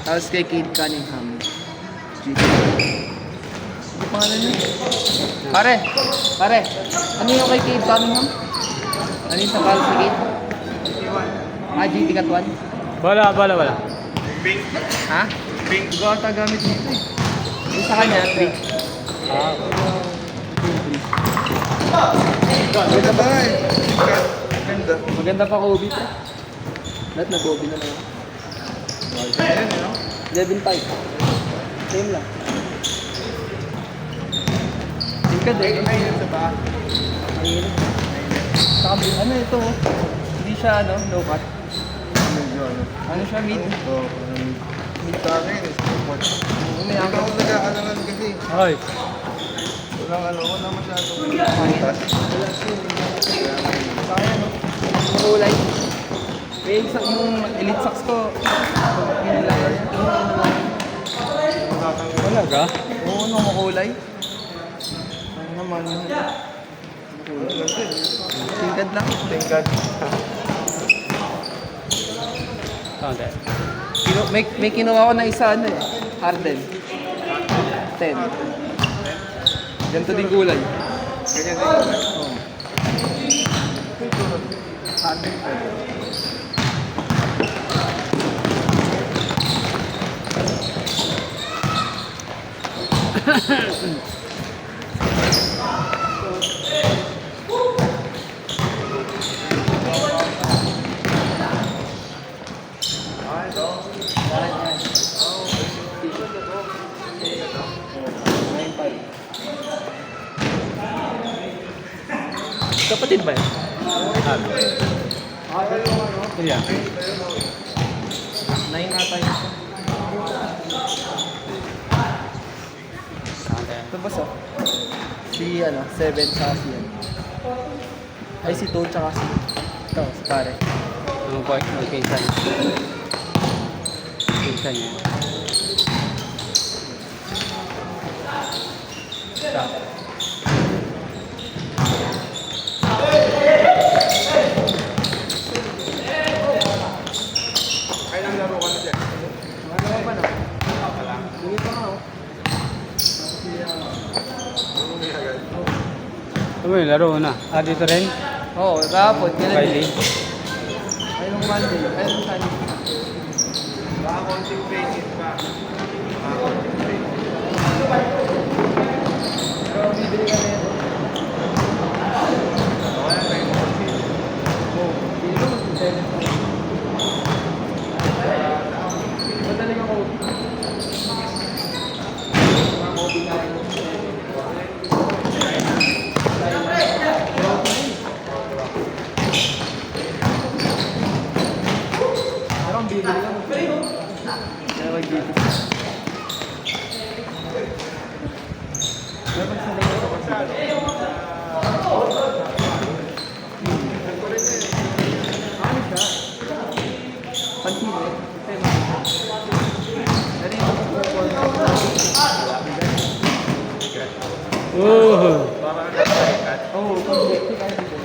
Tapos kay Cade Cunningham. Ano pangalan niya? Pare. Ano yung kay Cade Cunningham? Ano yung sa pal si Cade? GT Cat 1? Wala. Pink. Ha? Pink. Hindi ko ata gamit dito eh. Yung sa kanya, 3. Ganda ba eh? Ganda. Maganda pa Kobe to. Lahat na Kobe na lang. Ayan, no? 11.5. Same lang. Tingkad eh. Ayun sa ba? Ayun. Saka ano ito oh. Hindi siya low cut. Medyo ano. Ano siya, mid? Oo. Mid sa akin. Sport. May Hindi angka. ako nag-aalangan kasi. Ay. Wala masyadong pantas. Kaya no? Makulay. May yung elite socks ko. Pinilaya. Talaga? Oo, makulay. Ano naman? Tingkad lang. Tingkad. Saan May kinuha ko na isa Harden. 10. Ganito din kulay. Ganyan din. Oo. Harden. Kapatid ba yun? Yan. 9 ata yun. Ito ba sa? Si 7 tsaka si Ay si 2 tsaka si ito, si pare. Ano po? Kaysa niya. Siya. Kailang laro ka na dyan? Ano ba na? Wala. Hindi pa nga Ano yung laro na? Dito rin? Oo, kahapon. Kylie. Ay nung Monday. Ay nung Sunday. Baka konting faces pa. Baka konting faces. Pero bibili ka na ito. Wala tayong faces. Oo. Bibili ko mas 7. Madali ka Kobe. Mga Kobe na yun. Parang bibili ka mo. Kaya mag-bibili. Kaya magsanay ka sa konsider. Ano siya? Pansin eh. Pero yung Baka nagpalikat. Oo, complete kaya dito.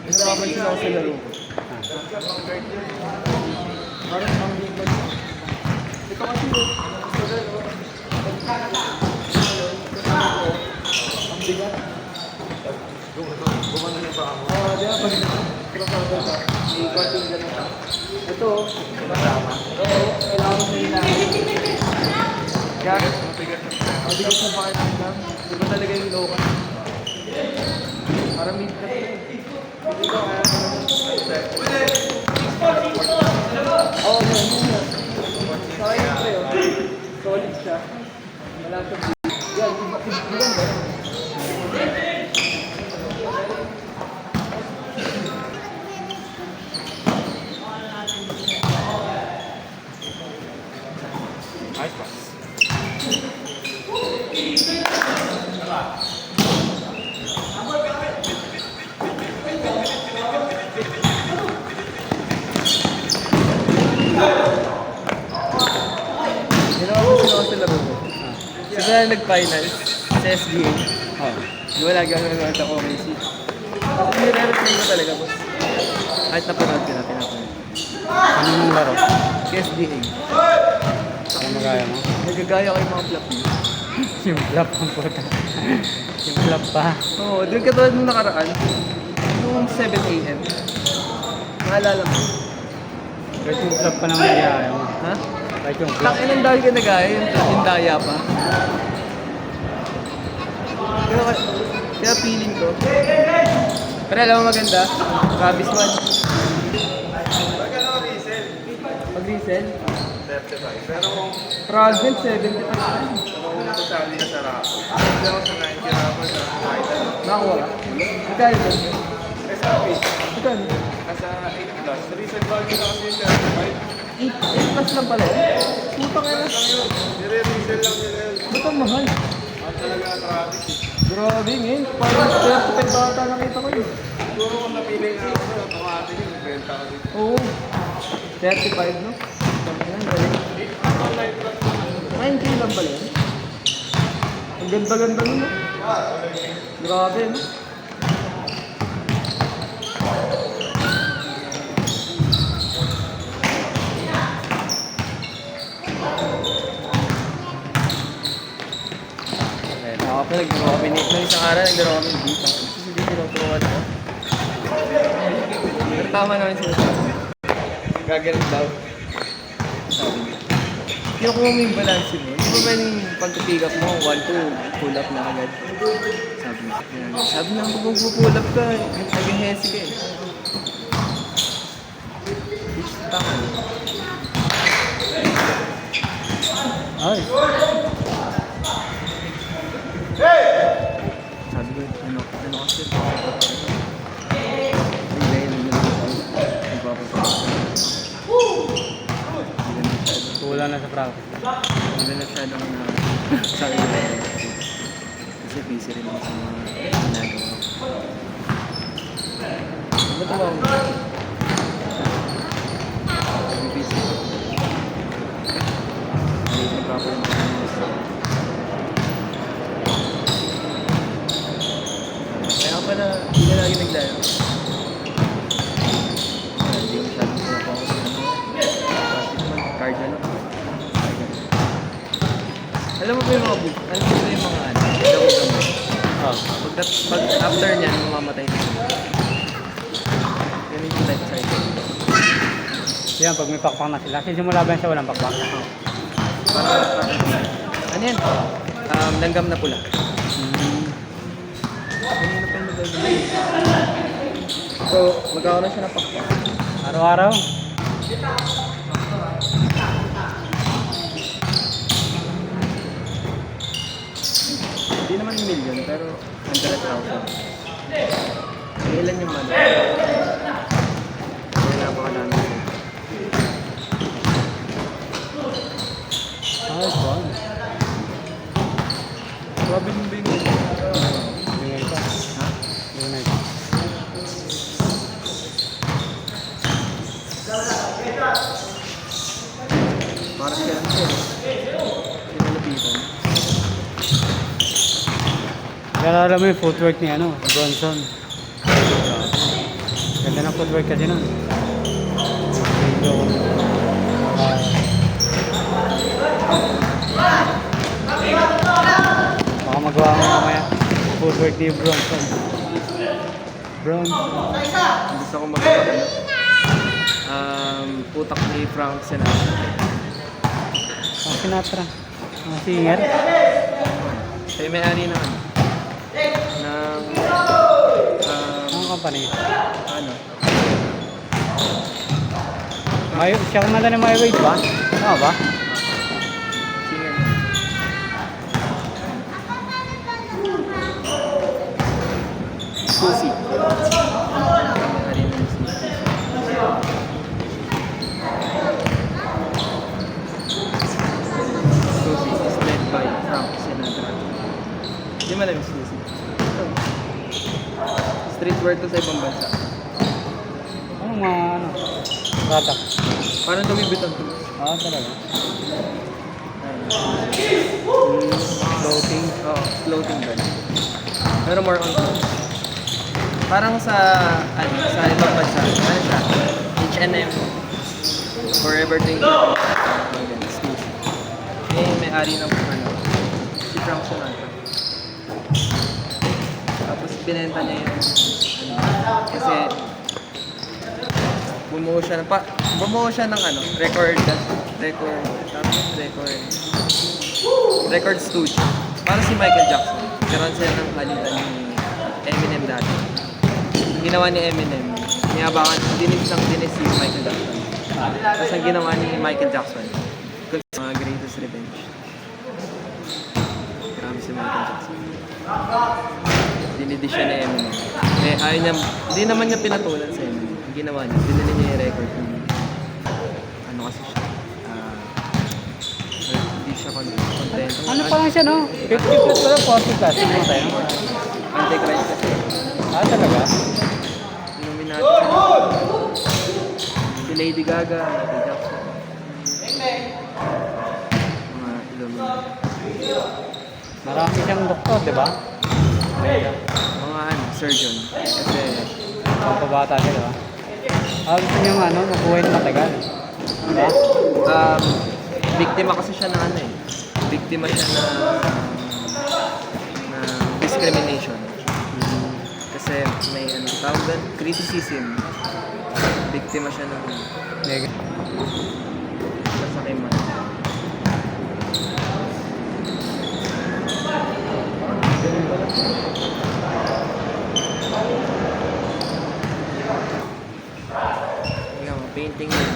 Napapansin ako sa laro ko. Parang ang bigat. Ito kasi sa laro. Ang bigat. Gumano yung baka mo. Oo, di ba pag crossover ka, may konting ganun ka. Ito, Masama. oo, kailangan mo na hinahin. Kaya, Mabigat na siya. ang bigat na pakiramdam. Di ba talaga yung low cut? Para mid cut. Hindi ko kaya oo, yun. Saka yun, pre, oh. Solid siya. Wala siyang yan, ibang ba? Nice pass. Sila nag-finals sa SBA. Oh. Di ba lagi ako nanonood sa OKC. Kasi nire-replay ko talaga, boss. Kahit napanood ko na, pinapanood. Ano yung laro? KSDA. Ano magaya mo? Nagagaya ko yung mga flap niya. Yung flap ang puta. Yung flap pa. Oo, doon katulad nung nakaraan. Nung 7 a.m. Maalala mo? Kahit yung flap pa naman nagaya mo. Ha? Kahit yung flap. Takin ng dahil ka nagaya, yung daya pa. Kaya feeling ko. Pero alam mo maganda, Travis 1. Pag ano, resell, Pag resell, 35. Pero kung Travel 75. kung masasali ka sa raffle, hindi ako sa 90 raffle sa title. Nakakuha ka. Magkano ba? SRP, Magkano? nasa 8 plus. Resell value na kasi 35. 8 plus lang pala eh. Putang ina. Nire-resell lang nila yun. Ba't ang mahal? At talaga Travis eh. Grabe ngayon. Parang 35 bata nakita ko yun. Siguro kung napili nga ako, automatic yung benta ko dito. Oo. 35 no? Ang galing. 9K lang pala yan. Ang ganda-ganda nun no? Grabe no? Ako pa naglaro kami nung isang araw naglaro kami dito. Kasi hindi tinuturuan ako. Pero tama naman sila sa akin. Gagalit daw. Sabi niya. Yung kung yung balance mo, di ba ba yung pag-pick up mo, 1-2, pull up na agad? Sabi niya. Sabi niya, kung pull up ka, nag-hesi ka eh. Bitch, tama. Ay. Sabi ko, ano kasi? Bigay na nila sa nagpapasok. Kulang na sa practice. Hindi na masyadong sa iyo. Kasi busy rin ako sa mga ginagawa. Ano ito mo? Busy. Hindi na proper mo. Kaya ako pala, hindi na lagi naglayo. Hindi ko masyadong pinapakas sa card na lang. Alam mo ba yung mga book? Alam mo ba yung mga ano? Damo-damo. Oh. Pag after niyan, mamamatay na siya. Yan yung life cycle. Yan, pag may pakpak na sila. Sisimula ba yan sa walang pakpak? Parang, ano yan? Langgam na pula. Kanina pa yung nagagawin. So, magkakaroon siya ng pakpak. Araw-araw? Hindi naman million, pero 100,000. Ilan yung mana? Kaya napakadami. Ay, fun. Grabe yung bingo. Bingay pa. Ha? Bingay pa. Para siya lang siya. Sinalapitan. Nalala mo yung footwork ni ano, Bronson. Ganda ng footwork kasi nun. Dito. Baka magawa mo mamaya. Footwork ni Bronson. Bronson. Gusto ko magawa putak ni Frank Sinatra. Ang Sinatra. Ang singer. Siya yung may-ari ng Ang company. ano? Siya kumanda ni My Way ba? Tama ba? Singer. Susi. May-ari ng Susi. Susi is led by Frank Sinatra. Hindi mo alam yung Susi. Streetwear to sa ibang bansa. Anong mga ano? Product. Parang Louis Vuitton to. Talaga. Floating. Oo, floating brand. Pero more on clothes. Parang sa, ano, sa ibang bansa. Ano siya? H&M. Forever 20. Again, exclusive. May-ari ng si Frank Sinatra. Tapos binenta niya yung kasi bumuo siya ng record studio para si Michael Jackson. Karoon siya ng palitan ni Eminem dati. Ang ginawa ni Eminem, niyabangan, dinis si Michael Jackson. Tapos ang ginawa ni Michael Jackson, mga greatest revenge. Grabe si Michael Jackson. Dinidis siya ni Eminem. Ayaw niya, hindi naman niya pinatulan sa Eminem. Ang ginawa niya, dinili niya yung record niya. Ano kasi siya? Hindi siya contento. Ano pa lang siya, no? 50 plus pala, 40 plus. Ano tayo? Anti-crime kasi. Talaga? Illuminati siya. Si Lady Gaga, Michael Jackson. Mga Illuminati. Marami siyang doktor, di ba? Mga surgeon. Kasi, Pampabata siya, di ba? Gusto niya mabuhay na matagal. Diba? biktima kasi siya ng biktima siya na discrimination. Kasi may tawag doon, criticism. Biktima siya ng kasakiman. Painting ni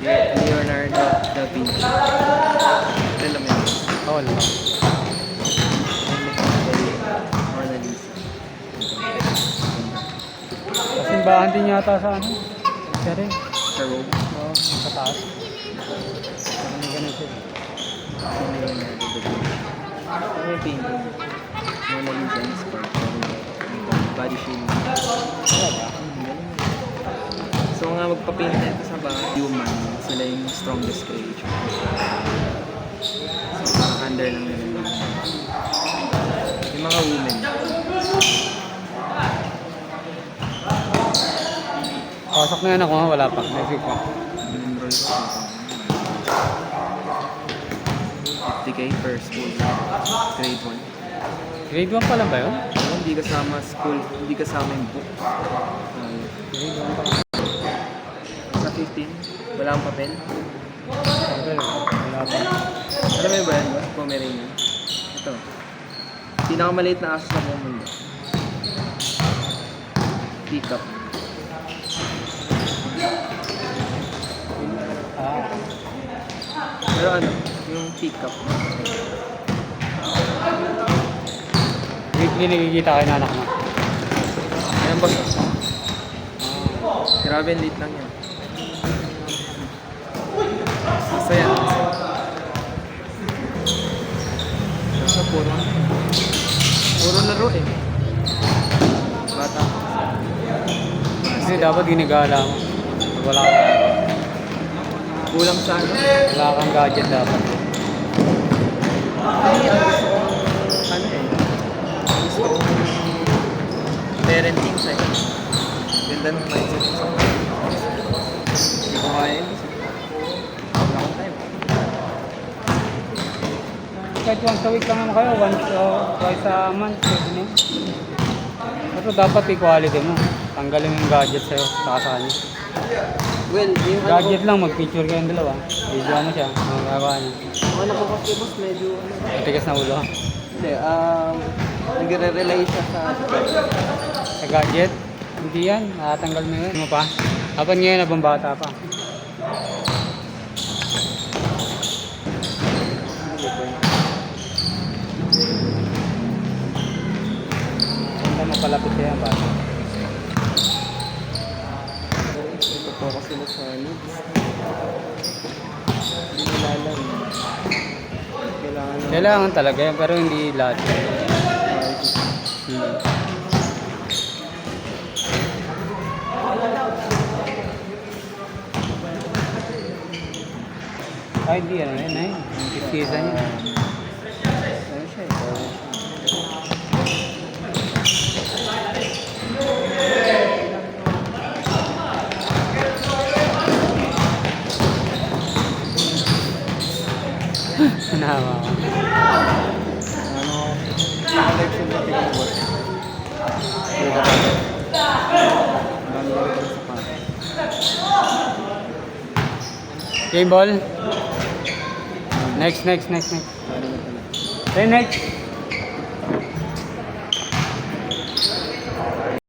Leonardo da Vinci. Alam mo yun? Oo, alam. Mona Lisa. Kasimbahan din yata sa Siya rin. Sa Rome. Oo, sa taas. Ano ganun siya. Si Leonardo da Vinci. May painting. Mona Lisa and sculpture. Body shaping. Talaga? So nga magpapaint na ito sa bahay. Human. Sila yung strongest creature. So parang under lang nila. Yung mga women. Pasok na yan ako, wala pa. Next week pa. Enroll ko. 50k per school. Grade 1. Grade 1 pa lang ba yun? Hindi kasama school. Hindi kasama yung book. Grade 1 pa lang. Sa 15, wala akong papel. Okay, wala pa. Alam mo ba yan? Pomeranian. Ito. Pinakamaliit na aso sa buong mundo. Teacup. Pero yung teacup. Weekly nakikita kayo na anak mo. Ayan ba? Grabe, late lang yan. Isa yan. Nasa puro laro eh. Bata. Kasi dapat ginigala mo. Wala kang Kulang sa wala kang gadget dapat. Ay, ang gusto ko, gusto ko parenting sa'yo. Ganda ng mindset ko sa mga. Hindi ko kaya yun. Wala akong time. Kahit once a week lang naman kayo, once or twice a month, pwede na yun. Pero dapat equality mo. Tanggalin yung gadget sa'yo, saka sa kanya. Well, yung Gadget lang, mag-picture kayong dalawa. Video mo siya, ang gagawa niya. ano ko kasi boss, medyo Matigas na ulo. Hindi, nagre-relay siya Sa gadget, hindi yan, nakatanggal mo yun. Ano pa? Dapat ngayon, abang bata pa. Ganda mapalapit siya yung bata. Focus sila sa needs. Hindi nila alam. Kailangan talaga yan, pero hindi lahat. Ay, di ano yun eh. Kisa niya. Ano siya eh? Sinama ko. Ano, naka-election na tingin mo. Dito pa. Marami na rin sa pa. Okay, ball. Next. Marami na pala. Hey, next.